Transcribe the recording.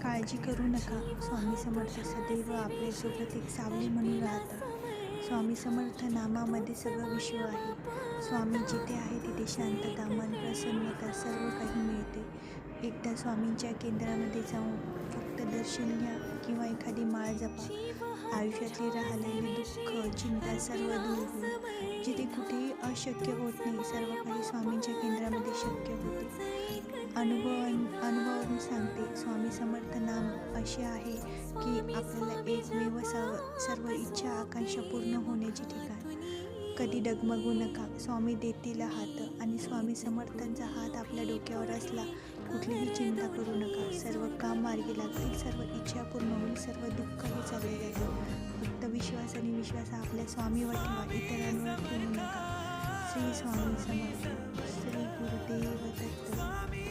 काळजी करू नका. स्वामी समर्थ सदैव आपल्यासोबत एक सावली म्हणून राहतात. स्वामी समर्थ नामामध्ये सगळं विश्व आहे. स्वामी जिथे आहे तिथे शांतता, मन प्रसन्नता सर्व काही मिळते. एकदा स्वामींच्या केंद्रामध्ये जाऊन फक्त दर्शन घ्या किंवा एखादी माळ जपा. आयुष्यातली राहिलेली दुःख, चिंता सर्व दूर होईल. जिथे कुठेही अशक्य होत नाही, सर्व काही स्वामींच्या केंद्रामध्ये शक्य होते. अनुभवावरून सांगते, स्वामी समर्थ नाम असे आहे की आपल्याला एकमेव सर्व इच्छा आकांक्षा पूर्ण होण्याचे ठिकाण. कधी डगमगू नका. स्वामी देतील हात आणि स्वामी समर्थांचा हात आपल्या डोक्यावर असला, कुठलीही चिंता करू नका. सर्व काम मार्गी लागतील, सर्व इच्छा पूर्ण होईल, सर्व दुःख हे चालले जाईल. फक्त विश्वास आणि विश्वास आपल्या स्वामीवर ठेवा, इतरांवर ठेवू नका. श्री स्वामी समर्थ. श्री गुरुदेव दत्त.